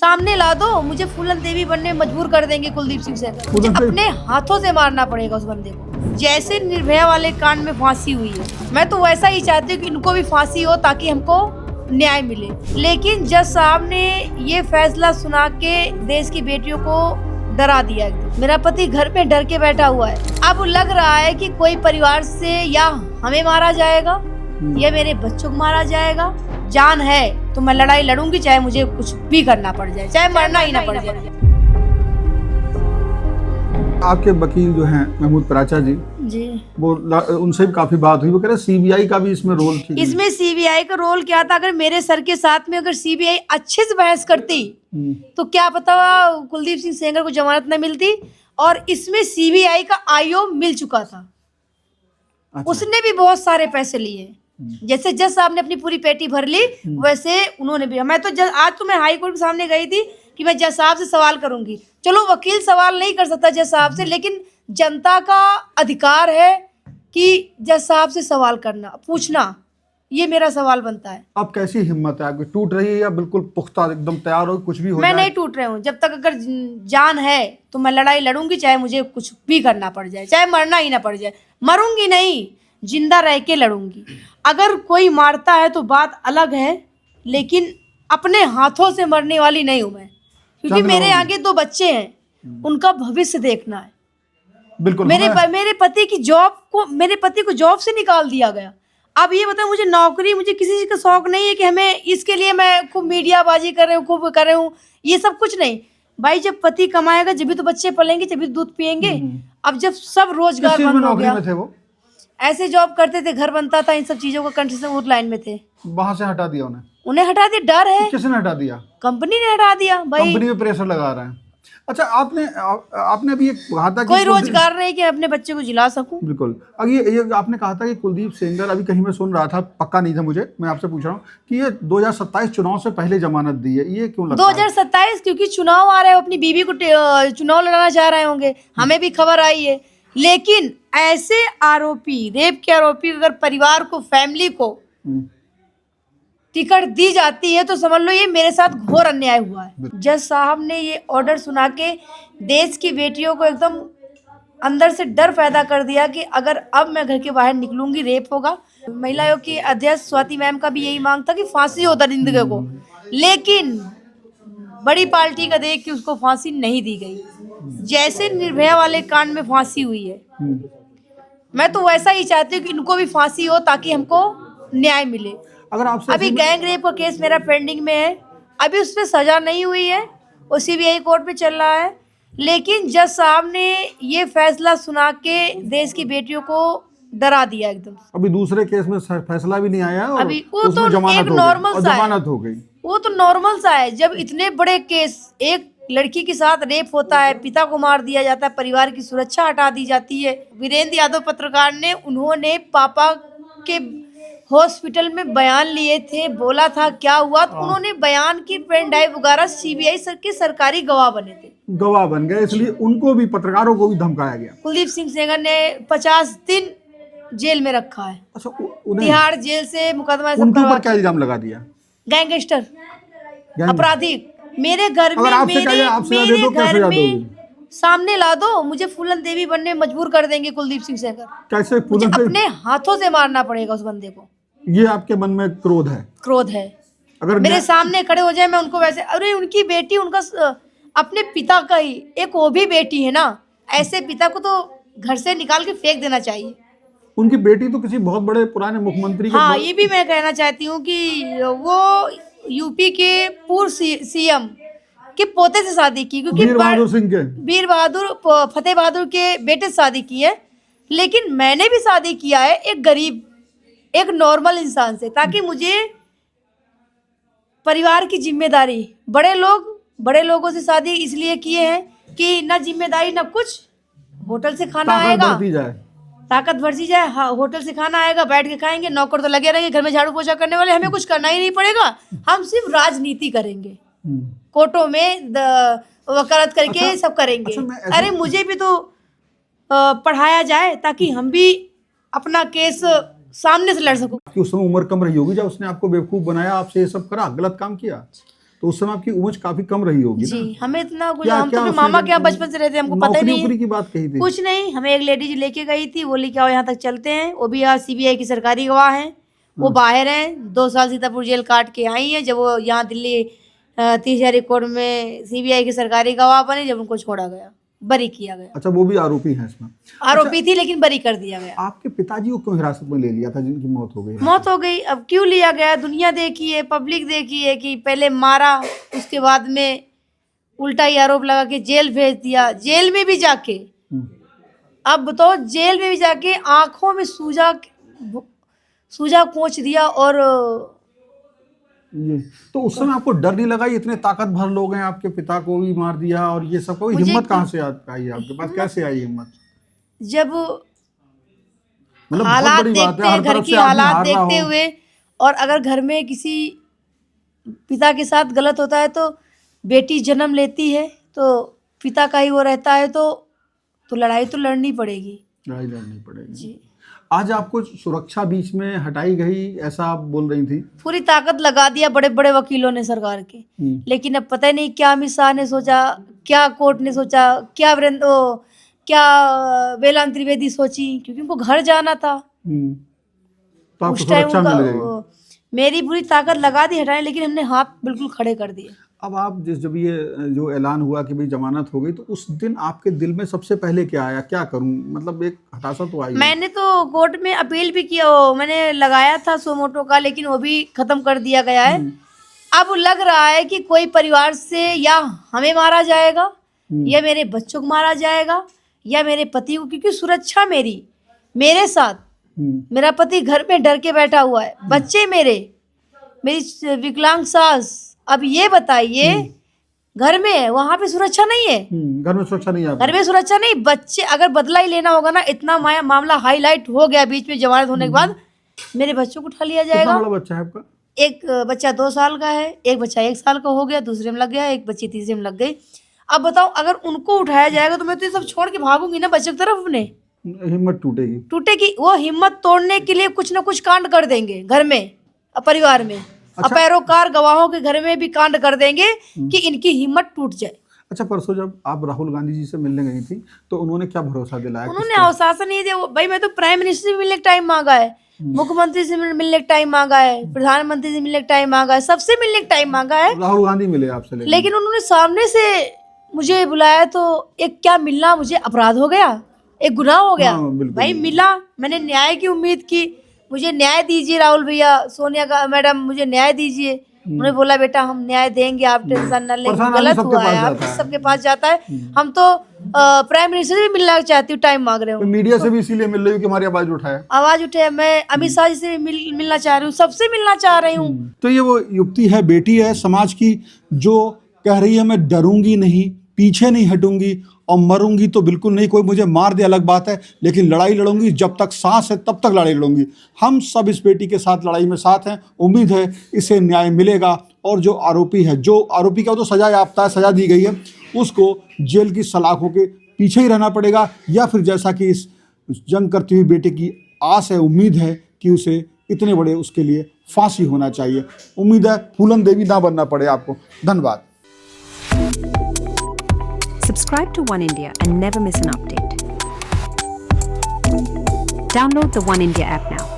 सामने ला दो, मुझे फूलन देवी बनने में मजबूर कर देंगे कुलदीप सिंह सेंगर। मुझे अपने हाथों से मारना पड़ेगा उस बंदे को। जैसे निर्भया वाले कांड में फांसी हुई है, मैं तो वैसा ही चाहती हूँ कि इनको भी फांसी हो ताकि हमको न्याय मिले। लेकिन जज साहब ने ये फैसला सुना के देश की बेटियों को डरा दिया एकदम। मेरा पति घर पे डर के बैठा हुआ है। अब लग रहा है कि कोई परिवार से या हमें मारा जाएगा या मेरे बच्चों को मारा जाएगा। जान है तो मैं लड़ाई लड़ूंगी, चाहे मुझे कुछ भी करना पड़ जाए, चाहे मरना ही ना पड़ जाए। आपके वकील जो हैं महमूद पराचा जी, वो उनसे भी काफी बात हुई। वो कह रहे सीबीआई का भी इसमें रोल थी। इसमें सीबीआई का रोल क्या था? अगर मेरे सर के साथ में अगर सीबीआई अच्छे से बहस करती तो क्या पता कुलदीप सिंह सेंगर को जमानत न मिलती। और इसमें सीबीआई का आईओ मिल चुका था। अच्छा। उसने भी बहुत सारे पैसे लिए। जैसे जज साहब ने अपनी पूरी पेटी भर ली, वैसे उन्होंने भी। मैं तो आज तो मैं हाई कोर्ट के सामने गई थी कि मैं जज साहब से सवाल करूंगी। चलो वकील सवाल नहीं कर सकता जज साहब से, लेकिन जनता का अधिकार है कि जज साहब से सवाल करना, पूछना। ये मेरा सवाल बनता है। अब कैसी हिम्मत है आपकी? टूट रही है या बिल्कुल पुख्ता एकदम तैयार हो कुछ भी हो मैं जाए? नहीं टूट रही हूँ। जब तक अगर जान है तो मैं लड़ाई लड़ूंगी, चाहे मुझे कुछ भी करना पड़ जाए, चाहे मरना ही ना पड़ जाए। मरूंगी नहीं, जिंदा रह के लड़ूंगी। अगर कोई मारता है तो बात अलग है, लेकिन अपने हाथों से मरने वाली नहीं हूं मैं। क्योंकि मेरे आगे 2 बच्चे हैं, उनका भविष्य देखना है। बिल्कुल। मेरे पति को जॉब से निकाल दिया गया। अब ये बताओ, मुझे नौकरी, मुझे किसी चीज का शौक नहीं है कि हमें इसके लिए मैं खूब मीडियाबाजी कर रही हूँ, खूब कर रही हूँ। ये सब कुछ नहीं भाई। जब पति कमाएगा जब भी तो बच्चे पलेंगे, जब भी दूध पियेंगे। अब जब सब रोजगार बंद हो गया। थे वो ऐसे जॉब करते थे, घर बनता था, इन सब चीजों का कंस्ट्रक्शन उस लाइन में थे। वहां से हटा दिया उन्हें हटा दिया। डर है। किसने हटा दिया? कंपनी ने हटा दिया भाई। कंपनी में प्रेशर लगा रहे हैं। अच्छा, आपने अभी कहा था कि कोई रोजगार नहीं कि अपने बच्चे को जिला सकूं। बिल्कुल। अब ये आपने कहा था कि कुलदीप सेंगर, अभी कहीं मैं सुन रहा था, पक्का नहीं था मुझे, मैं आपसे पूछ रहा हूँ कि ये 2027 चुनाव से पहले जमानत दी है। ये क्यों लगता है? 2027 क्योंकि चुनाव आ रहे हैं, अपनी बीवी को चुनाव लड़ाना चाह रहे होंगे। हमें भी खबर आई है। लेकिन ऐसे आरोपी, रेप के आरोपी, अगर परिवार को, फैमिली को टिकट दी जाती है तो समझ लो ये मेरे साथ घोर अन्याय हुआ है। जज साहब ने ये ऑर्डर सुना के देश की बेटियों को एकदम अंदर से डर पैदा कर दिया कि अगर अब मैं घर के बाहर निकलूंगी रेप होगा। महिला आयोग की अध्यक्ष स्वाति मैम का भी यही मांग था कि फांसी हो दरिंदे को, लेकिन बड़ी पार्टी का देख के उसको फांसी नहीं दी गई। जैसे निर्भया वाले कांड में फांसी हुई है, मैं तो वैसा ही चाहती हूँ कि इनको भी फांसी हो ताकि हमको न्याय मिले। अगर आपसे अभी गैंग रेप का केस मेरा पेंडिंग में है, अभी उस पर सजा नहीं हुई है, वो सीबीआई कोर्ट में चल रहा है। लेकिन जज साहब ने ये फैसला सुना के देश की बेटियों को डरा दिया एकदम। अभी दूसरे केस में फैसला भी नहीं आया और अभी वो तो जमानत हो गई। वो तो नॉर्मल सा है। जब इतने बड़े केस, एक लड़की के साथ रेप होता है, पिता को मार दिया जाता है, परिवार की सुरक्षा हटा दी जाती है। वीरेंद्र यादव पत्रकार ने, उन्होंने पापा के हॉस्पिटल में बयान लिए थे, बोला था क्या हुआ, तो उन्होंने बयान की पेन ड्राइव वगैरह सीबीआई के सरकारी गवाह बने थे, गवाह बन गए। इसलिए उनको भी, पत्रकारों को भी धमकाया गया। कुलदीप सिंह सेंगर ने 50 दिन जेल में रखा है। अच्छा, तिहाड़ जेल से मुकदमा उनके ऊपर क्या इल्जाम लगा दिया? गैंगस्टर, अपराधी। मेरे घर में सामने ला दो, मुझे फूलन देवी बनने में मजबूर कर देंगे कुलदीप सिंह सेंगर। कैसे? मुझे अपने हाथों से मारना पड़ेगा उस बंदे को। ये आपके मन में क्रोध है? क्रोध है। अगर मेरे सामने खड़े हो जाए, मैं उनको वैसे, अरे उनकी बेटी, उनका अपने पिता का ही एक वो भी बेटी है ना, ऐसे पिता को तो घर से निकाल के फेंक देना चाहिए। उनकी बेटी तो किसी बहुत बड़े पुराने मुख्यमंत्री के, हाँ, ये भी मैं कहना चाहती हूँ कि वो यूपी के पूर्व सीएम के पोते से शादी की, क्योंकि वीर बहादुर फतेह बहादुर के बेटे से शादी की है। लेकिन मैंने भी शादी किया है एक गरीब, एक नॉर्मल इंसान से, ताकि मुझे परिवार की जिम्मेदारी, बड़े लोगों से शादी इसलिए किए हैं कि ना जिम्मेदारी ना कुछ, होटल से खाना आएगा, ताकत बढ़ती जाए। हाँ, होटल से खाना आएगा, बैठ के खाएंगे, नौकर तो लगे रहेंगे, घर में झाड़ू पोछा करने वाले, हमें कुछ करना ही नहीं पड़ेगा। हम सिर्फ राजनीति करेंगे, कोर्टों में वकालत करके सब करेंगे। अरे मुझे भी तो पढ़ाया जाए ताकि हम भी अपना केस सामने से लड़ सकूं। उस समय उम्र कम रही होगी जब उसने आपको बेवकूफ बनाया, आपसे ये सब करा, गलत काम किया। तो उस समय आपकी उम्र काफी कम रही होगी ना? जी, हमें इतना कुछ, क्या हम तो क्या अपने उसने मामा के यहाँ बचपन से रहते हैं, हमको पता ही नहीं नौकरी है की बात कही थी? कुछ नहीं। हमें एक लेडीज लेके गई थी, बोली क्या यहाँ तक चलते हैं, वो भी यहाँ सीबीआई की सरकारी गवाह हैं, वो बाहर हैं, 2 साल सीतापुर जेल काट के आई हैं, जब वो यहाँ दिल्ली 30 कोर्ट में सीबीआई की सरकारी गवाह बनी, जब उनको छोड़ा गया, बरी किया गया। अच्छा, वो भी आरोपी हैं इसमें? आरोपी थी लेकिन बरी कर दिया गया। आपके पिताजी को क्यों हिरासत में ले लिया था जिनकी मौत हो गई? मौत हो गई, अब क्यों लिया गया? दुनिया देखी है, पब्लिक देखी है कि पहले मारा, उसके बाद में उल्टा ही आरोप लगा के जेल भेज दिया, जेल में भी जाके, अब बताओ, जेल में भी जाके आंखों में सूजा पोंछ दिया। और ये तो उस समय आपको डर नहीं लगा? ये इतने ताकत भर लोग हैं, आपके पिता को भी मार दिया और ये सब, कोई हिम्मत कहाँ से आई आपके पास? कैसे आई हिम्मत? जब मतलब हालात देखते हैं, घर की हालात देखते हुए, और अगर घर में किसी पिता के साथ गलत होता है तो बेटी जन्म लेती है तो पिता का ही वो रहता है, तो लड़ाई तो लड़नी पड़ेगी। लड़ाई लड़नी पड़ेगी जी। आज आपको सुरक्षा बीच में हटाई गई, ऐसा आप बोल रही थी? पूरी ताकत लगा दिया बड़े बड़े वकीलों ने सरकार के, लेकिन अब पता ही नहीं क्या अमित शाह ने सोचा, क्या कोर्ट ने सोचा, क्या वेलांत त्रिवेदी सोची, क्योंकि उनको घर जाना था। तो आपको उस टाइम सुरक्षा मिल गई? मेरी पूरी ताकत लगा दी हटाने, लेकिन हमने हाथ बिल्कुल खड़े कर दिए। अब आप जब ये जो ऐलान हुआ कि भाई जमानत हो गई, तो उस दिन आपके दिल में सबसे पहले क्या आया? क्या करूं, मतलब एक हताशा तो आई? मैंने तो कोर्ट में अपील भी किया, मैंने लगाया था सोमोटो का, लेकिन वो भी खत्म कर दिया गया है। अब लग रहा है कि कोई परिवार से या हमें मारा जाएगा, या मेरे बच्चों को मारा जाएगा, या मेरे पति को, क्योंकि सुरक्षा मेरे साथ, मेरा पति घर में डर के बैठा हुआ है, बच्चे मेरी विकलांग सास। अब ये बताइए, घर में वहां पे सुरक्षा नहीं है। घर में सुरक्षा नहीं है? घर में सुरक्षा नहीं, बच्चे, अगर बदला ही लेना होगा ना, इतना मामला हाईलाइट हो गया बीच में जमानत होने के बाद, मेरे बच्चों को उठा लिया जाएगा। कितना बड़ा बच्चा है आपका? एक बच्चा 2 साल का है, एक बच्चा 1 साल का हो गया, दूसरे में लग गया, एक बच्ची तीसरे में लग गई। अब बताओ, अगर उनको उठाया जाएगा तो मैं तो ये सब छोड़ के भागूंगी ना बच्चों की तरफ अपने। हिम्मत टूटेगी। वो हिम्मत तोड़ने के लिए कुछ ना कुछ कांड कर देंगे घर में, परिवार में। अच्छा। पैरोकार गवाहों के घर में भी कांड कर देंगे कि इनकी हिम्मत टूट जाए। अच्छा, परसों जब आप राहुल गांधी जी से मिलने गई थी तो उन्होंने क्या भरोसा दिलाया? उन्होंने आश्वासन नहीं दिया। भाई, मैं तो प्राइम मिनिस्टर से मिलने का टाइम मांगा है, मुख्यमंत्री से मिलने का टाइम मांगा है, प्रधानमंत्री से मिलने का टाइम मांगा है, सबसे मिलने का टाइम मांगा है। राहुल गांधी मिले आपसे? लेकिन उन्होंने सामने से मुझे बुलाया तो एक क्या मिलना मुझे अपराध हो गया, एक गुनाह हो गया। भाई मिला, मैंने न्याय की उम्मीद की, मुझे न्याय दीजिए राहुल भैया, सोनिया का मैडम, मुझे न्याय दीजिए। उन्होंने बोला बेटा हम न्याय देंगे, आप टेंशन न लें, गलत हुआ है, आप सबके पास जाता है। हम तो प्राइम मिनिस्टर से भी मिलना चाहती हूँ, टाइम मांग रहे हो। मीडिया से भी इसीलिए मिल रही हूँ कि हमारी आवाज उठाए। मैं अमित शाह जी से मिलना चाह रही हूँ, सबसे मिलना चाह रही हूँ। तो ये वो युवती है, बेटी है समाज की, जो कह रही है मैं डरूंगी नहीं, पीछे नहीं हटूंगी, और मरूंगी तो बिल्कुल नहीं, कोई मुझे मार दे अलग बात है, लेकिन लड़ाई लड़ूंगी, जब तक सांस है तब तक लड़ाई लड़ूंगी। हम सब इस बेटी के साथ लड़ाई में साथ हैं, उम्मीद है इसे न्याय मिलेगा। और जो आरोपी है, जो आरोपी का तो सजा याफ्ता है, सजा दी गई है, उसको जेल की सलाखों के पीछे ही रहना पड़ेगा, या फिर जैसा कि इस जंग करती हुई बेटी की आस है, उम्मीद है कि उसे इतने बड़े उसके लिए फांसी होना चाहिए। उम्मीद है फूलन देवी ना बनना पड़े आपको। धन्यवाद। Subscribe to One India and never miss an update. Download the One India app now.